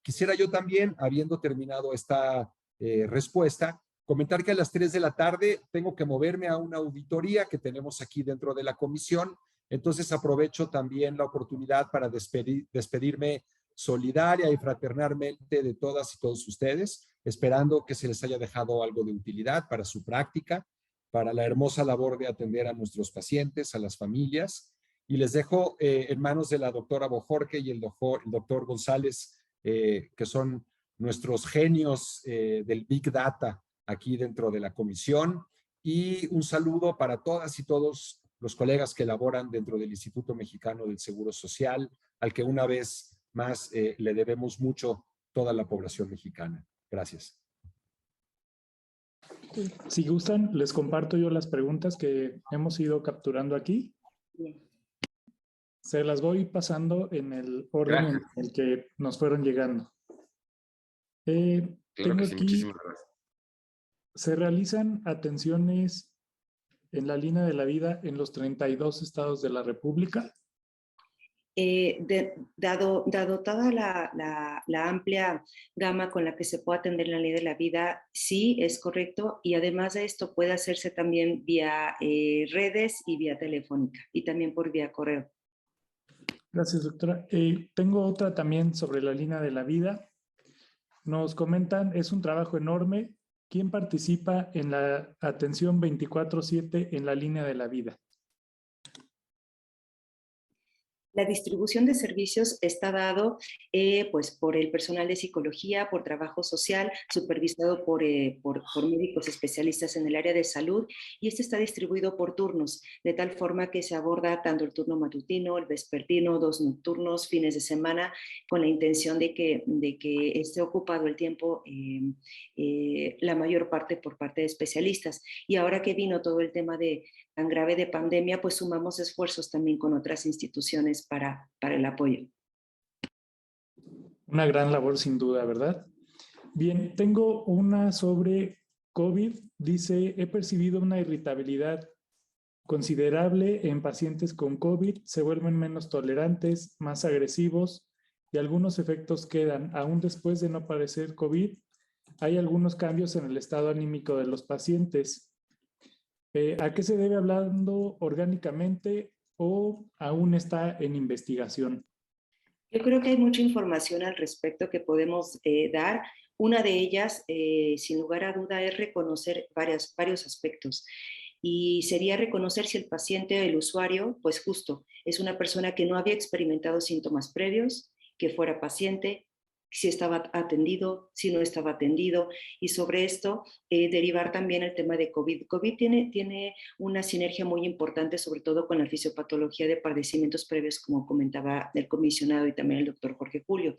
Quisiera yo también, habiendo terminado esta respuesta, comentar que a las 3 de la tarde tengo que moverme a una auditoría que tenemos aquí dentro de la comisión. Entonces aprovecho también la oportunidad para despedirme solidaria y fraternalmente de todas y todos ustedes, esperando que se les haya dejado algo de utilidad para su práctica, para la hermosa labor de atender a nuestros pacientes, a las familias. Y les dejo en manos de la doctora Bojorge y el doctor González, que son nuestros genios del Big Data aquí dentro de la comisión. Y un saludo para todas y todos los colegas que laboran dentro del Instituto Mexicano del Seguro Social, al que una vez más le debemos mucho toda la población mexicana. Gracias. Si gustan, les comparto yo las preguntas que hemos ido capturando aquí. Bien. Se las voy pasando en el orden en el que nos fueron llegando. Claro Tengo que sí, aquí, muchísimas gracias. se realizan atenciones en la línea de la vida en los 32 estados de la República. Dado toda la amplia gama con la que se puede atender la ley de la vida, sí, es correcto, y además de esto puede hacerse también vía redes y vía telefónica, y también por vía correo. Gracias, doctora. Tengo otra también sobre la línea de la vida. Nos comentan, es un trabajo enorme. ¿Quién participa en la atención 24/7 en la línea de la vida? La distribución de servicios está dado pues por el personal de psicología, por trabajo social, supervisado por médicos especialistas en el área de salud, y este está distribuido por turnos, de tal forma que se aborda tanto el turno matutino, el vespertino, 2 nocturnos, fines de semana, con la intención de que esté ocupado el tiempo la mayor parte por parte de especialistas. Y ahora que vino todo el tema tan grave de pandemia, pues sumamos esfuerzos también con otras instituciones para el apoyo. Una gran labor sin duda, ¿verdad? Bien, tengo una sobre COVID. Dice, he percibido una irritabilidad considerable en pacientes con COVID, se vuelven menos tolerantes, más agresivos y algunos efectos quedan. Aún después de no padecer COVID, hay algunos cambios en el estado anímico de los pacientes. ¿A qué se debe hablando orgánicamente o aún está en investigación? Yo creo que hay mucha información al respecto que podemos dar. Una de ellas, sin lugar a duda, es reconocer varios aspectos. Y sería reconocer si el paciente, el usuario, pues justo, es una persona que no había experimentado síntomas previos, que fuera paciente, si estaba atendido, si no estaba atendido, y sobre esto derivar también el tema de COVID. COVID tiene una sinergia muy importante, sobre todo con la fisiopatología de padecimientos previos, como comentaba el comisionado y también el doctor Jorge Julio.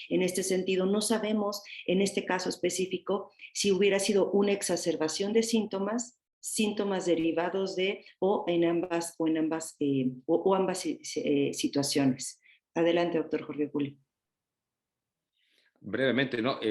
En este sentido, no sabemos, en este caso específico, si hubiera sido una exacerbación de síntomas derivados de o ambas situaciones. Adelante, doctor Jorge Julio. Brevemente, ¿no?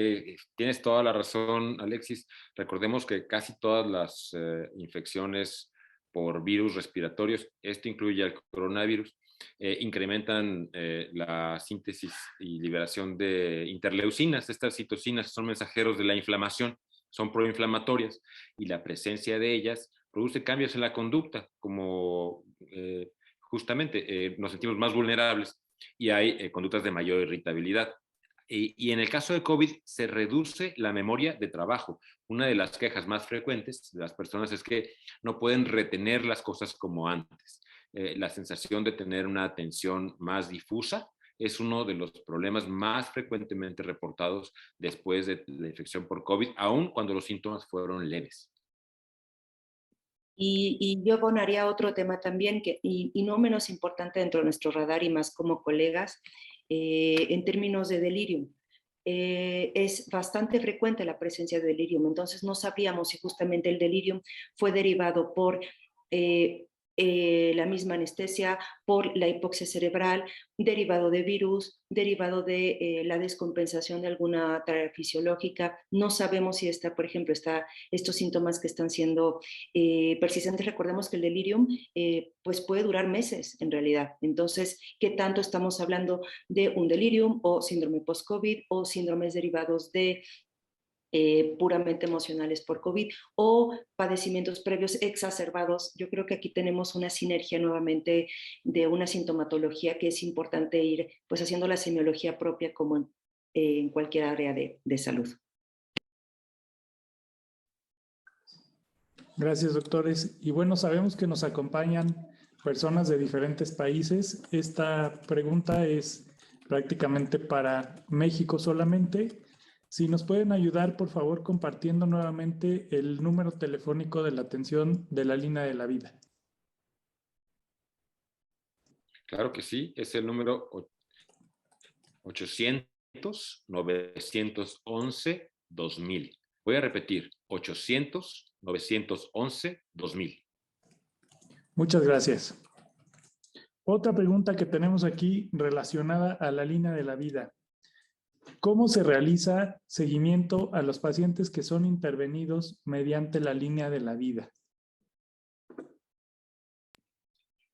Tienes toda la razón, Alexis. Recordemos que casi todas las infecciones por virus respiratorios, esto incluye el coronavirus, incrementan la síntesis y liberación de interleucinas. Estas citocinas son mensajeros de la inflamación, son proinflamatorias, y la presencia de ellas produce cambios en la conducta, como justamente nos sentimos más vulnerables y hay conductas de mayor irritabilidad. Y en el caso de COVID se reduce la memoria de trabajo. Una de las quejas más frecuentes de las personas es que no pueden retener las cosas como antes. La sensación de tener una atención más difusa es uno de los problemas más frecuentemente reportados después de la infección por COVID, aun cuando los síntomas fueron leves. Y yo abonaría otro tema también, y no menos importante dentro de nuestro radar y más como colegas, en términos de delirium. Es bastante frecuente la presencia de delirium, entonces no sabríamos si justamente el delirium fue derivado por la misma anestesia, por la hipoxia cerebral, derivado de virus, derivado de la descompensación de alguna tarea fisiológica. No sabemos si está, por ejemplo, estos síntomas que están siendo persistentes. Recordemos que el delirium pues puede durar meses en realidad. Entonces, ¿qué tanto estamos hablando de un delirium o síndrome post-COVID o síndromes derivados de puramente emocionales por COVID o padecimientos previos exacerbados? Yo creo que aquí tenemos una sinergia nuevamente de una sintomatología que es importante ir pues haciendo la semiología propia como en cualquier área de salud. Gracias, doctores. Y bueno, sabemos que nos acompañan personas de diferentes países. Esta pregunta es prácticamente para México solamente. Si nos pueden ayudar, por favor, compartiendo nuevamente el número telefónico de la atención de la línea de la vida. Claro que sí, es el número 800-911-2000. Voy a repetir, 800-911-2000. Muchas gracias. Otra pregunta que tenemos aquí relacionada a la línea de la vida. ¿Cómo se realiza seguimiento a los pacientes que son intervenidos mediante la línea de la vida?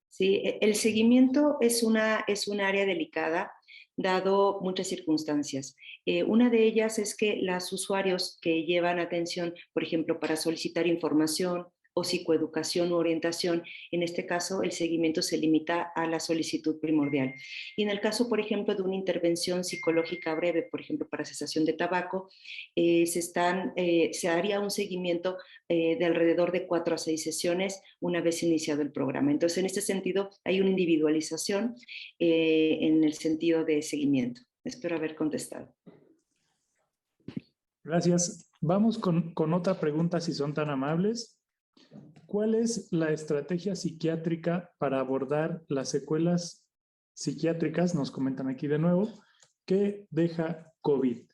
Sí, el seguimiento es un área delicada, dado muchas circunstancias. Una de ellas es que los usuarios que llevan atención, por ejemplo, para solicitar información o psicoeducación u orientación, en este caso el seguimiento se limita a la solicitud primordial. Y en el caso, por ejemplo, de una intervención psicológica breve, por ejemplo, para cesación de tabaco, se haría un seguimiento de alrededor de 4 a 6 sesiones una vez iniciado el programa. Entonces, en este sentido, hay una individualización en el sentido de seguimiento. Espero haber contestado. Gracias. Vamos con otra pregunta, si son tan amables. ¿Cuál es la estrategia psiquiátrica para abordar las secuelas psiquiátricas, nos comentan aquí de nuevo, que deja COVID?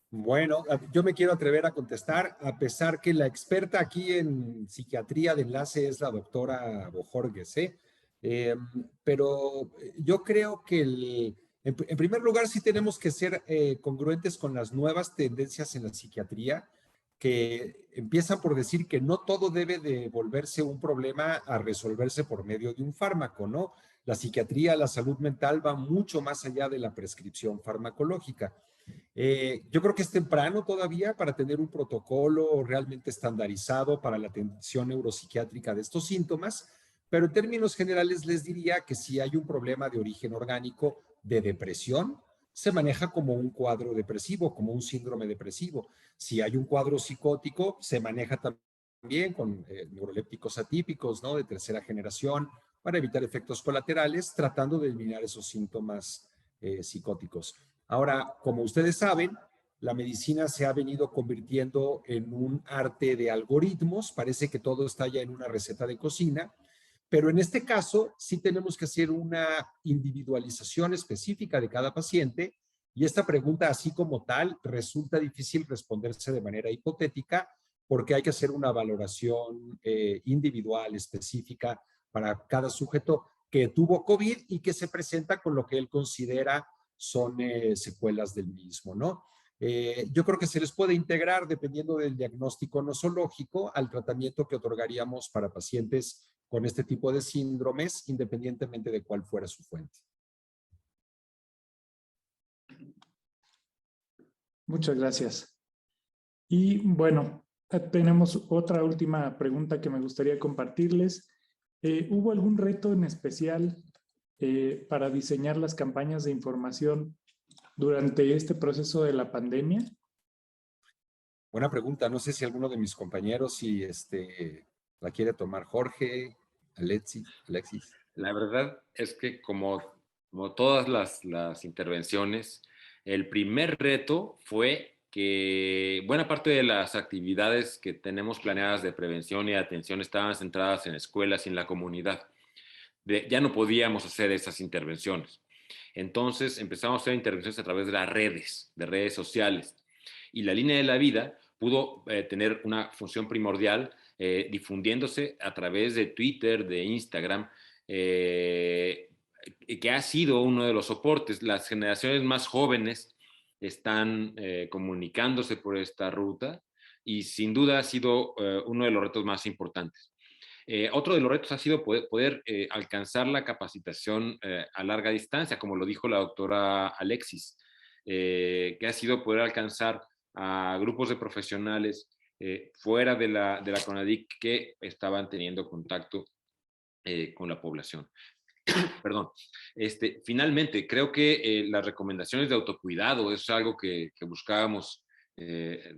Bueno, yo me quiero atrever a contestar, a pesar que la experta aquí en psiquiatría de enlace es la doctora Bojorges, pero yo creo que en primer lugar sí tenemos que ser congruentes con las nuevas tendencias en la psiquiatría, que empiezan por decir que no todo debe de volverse un problema a resolverse por medio de un fármaco, ¿no? La psiquiatría, la salud mental va mucho más allá de la prescripción farmacológica. Yo creo que es temprano todavía para tener un protocolo realmente estandarizado para la atención neuropsiquiátrica de estos síntomas, pero en términos generales les diría que si hay un problema de origen orgánico de depresión, se maneja como un cuadro depresivo, como un síndrome depresivo. Si hay un cuadro psicótico, se maneja también con neurolépticos atípicos, ¿no? De tercera generación, para evitar efectos colaterales, tratando de eliminar esos síntomas psicóticos. Ahora, como ustedes saben, la medicina se ha venido convirtiendo en un arte de algoritmos, parece que todo está ya en una receta de cocina, pero en este caso sí tenemos que hacer una individualización específica de cada paciente y esta pregunta así como tal resulta difícil responderse de manera hipotética porque hay que hacer una valoración individual, específica para cada sujeto que tuvo COVID y que se presenta con lo que él considera son secuelas del mismo, ¿no? Yo creo que se les puede integrar, dependiendo del diagnóstico nosológico, al tratamiento que otorgaríamos para pacientes con este tipo de síndromes, independientemente de cuál fuera su fuente. Muchas gracias. Y bueno, tenemos otra última pregunta que me gustaría compartirles. ¿Hubo algún reto en especial para diseñar las campañas de información durante este proceso de la pandemia? Buena pregunta. No sé si alguno de mis compañeros si la quiere tomar. Jorge, Alexis. La verdad es que como todas las intervenciones, el primer reto fue que buena parte de las actividades que tenemos planeadas de prevención y atención estaban centradas en escuelas y en la comunidad. Ya no podíamos hacer esas intervenciones. Entonces empezamos a hacer intervenciones a través de las redes sociales. Y la línea de la vida pudo tener una función primordial difundiéndose a través de Twitter, de Instagram, que ha sido uno de los soportes. Las generaciones más jóvenes están comunicándose por esta ruta y sin duda ha sido uno de los retos más importantes. Otro de los retos ha sido poder alcanzar la capacitación a larga distancia, como lo dijo la doctora Alexis, que ha sido poder alcanzar a grupos de profesionales fuera de la CONADIC que estaban teniendo contacto con la población. Perdón. Finalmente, creo que las recomendaciones de autocuidado es algo que buscábamos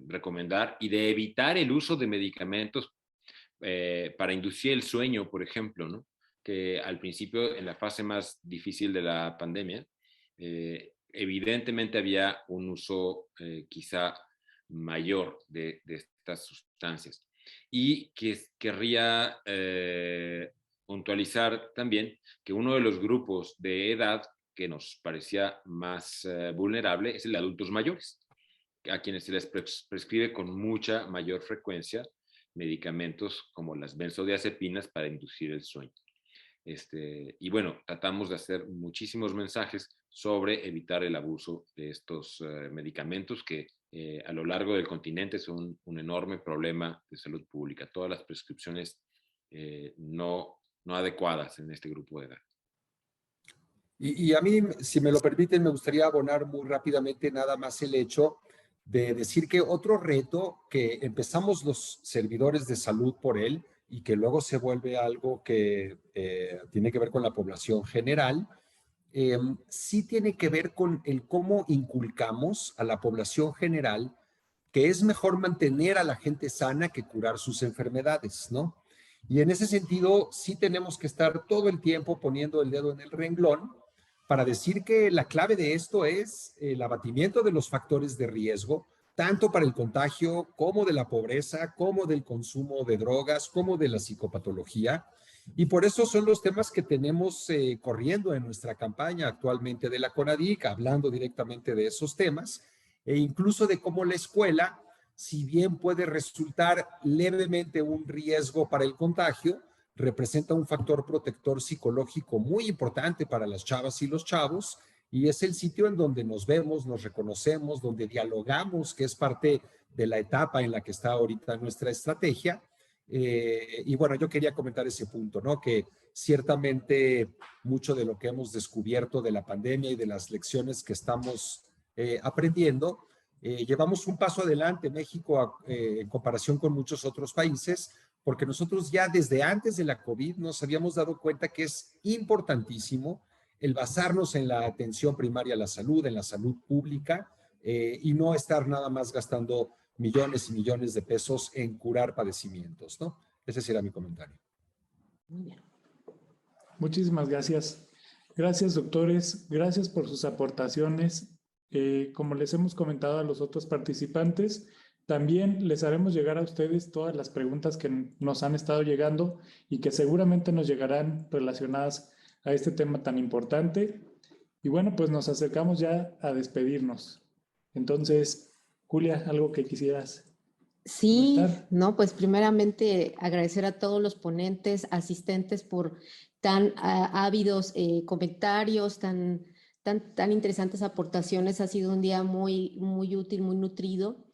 recomendar, y de evitar el uso de medicamentos para inducir el sueño, por ejemplo, ¿no? Que al principio, en la fase más difícil de la pandemia, evidentemente había un uso quizá mayor de estas sustancias. Y querría puntualizar también que uno de los grupos de edad que nos parecía más vulnerable es el de adultos mayores, a quienes se les prescribe con mucha mayor frecuencia medicamentos como las benzodiazepinas para inducir el sueño. Y bueno, tratamos de hacer muchísimos mensajes sobre evitar el abuso de estos medicamentos que a lo largo del continente son un enorme problema de salud pública. Todas las prescripciones no adecuadas en este grupo de edad. Y a mí, si me lo permiten, me gustaría abonar muy rápidamente nada más el hecho de decir que otro reto que empezamos los servidores de salud por él y que luego se vuelve algo que tiene que ver con la población general, sí tiene que ver con el cómo inculcamos a la población general que es mejor mantener a la gente sana que curar sus enfermedades, ¿no? Y en ese sentido, sí tenemos que estar todo el tiempo poniendo el dedo en el renglón para decir que la clave de esto es el abatimiento de los factores de riesgo, tanto para el contagio como de la pobreza, como del consumo de drogas, como de la psicopatología. Y por eso son los temas que tenemos corriendo en nuestra campaña actualmente de la CONADIC, hablando directamente de esos temas, e incluso de cómo la escuela, si bien puede resultar levemente un riesgo para el contagio, representa un factor protector psicológico muy importante para las chavas y los chavos, y es el sitio en donde nos vemos, nos reconocemos, donde dialogamos, que es parte de la etapa en la que está ahorita nuestra estrategia. Y bueno, yo quería comentar ese punto, ¿no? Que ciertamente mucho de lo que hemos descubierto de la pandemia y de las lecciones que estamos aprendiendo, llevamos un paso adelante México en comparación con muchos otros países, porque nosotros ya desde antes de la COVID nos habíamos dado cuenta que es importantísimo el basarnos en la atención primaria a la salud, en la salud pública, y no estar nada más gastando millones y millones de pesos en curar padecimientos, ¿no? Ese será mi comentario. Muy bien. Muchísimas gracias. Gracias, doctores. Gracias por sus aportaciones. Como les hemos comentado a los otros participantes, también les haremos llegar a ustedes todas las preguntas que nos han estado llegando y que seguramente nos llegarán relacionadas a este tema tan importante. Y bueno, pues nos acercamos ya a despedirnos. Entonces, Julia, ¿algo que quisieras Sí, comentar? no, pues primeramente agradecer a todos los ponentes, asistentes por tan ávidos comentarios, tan interesantes aportaciones. Ha sido un día muy útil, muy nutrido.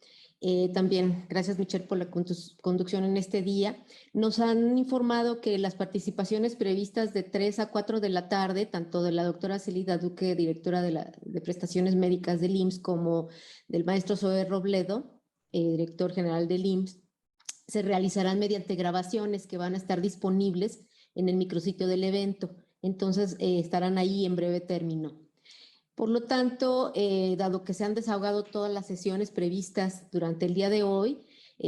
También gracias, Michelle, por la conducción en este día. Nos han informado que las participaciones previstas de 3 a 4 de la tarde, tanto de la doctora Celida Duque, directora de prestaciones médicas del IMSS, como del maestro Zoe Robledo, director general del IMSS, se realizarán mediante grabaciones que van a estar disponibles en el micrositio del evento. Entonces, estarán ahí en breve término. Por lo tanto, dado que se han desahogado todas las sesiones previstas durante el día de hoy,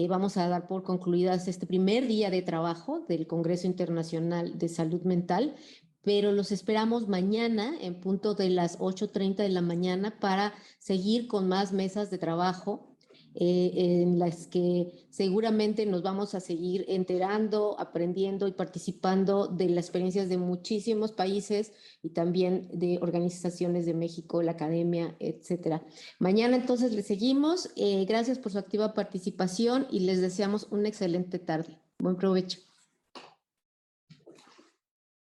vamos a dar por concluidas este primer día de trabajo del Congreso Internacional de Salud Mental, pero los esperamos mañana en punto de las 8:30 de la mañana para seguir con más mesas de trabajo en las que seguramente nos vamos a seguir enterando, aprendiendo y participando de las experiencias de muchísimos países y también de organizaciones de México, la academia, etcétera. Mañana entonces le seguimos. Gracias por su activa participación y les deseamos una excelente tarde. Buen provecho.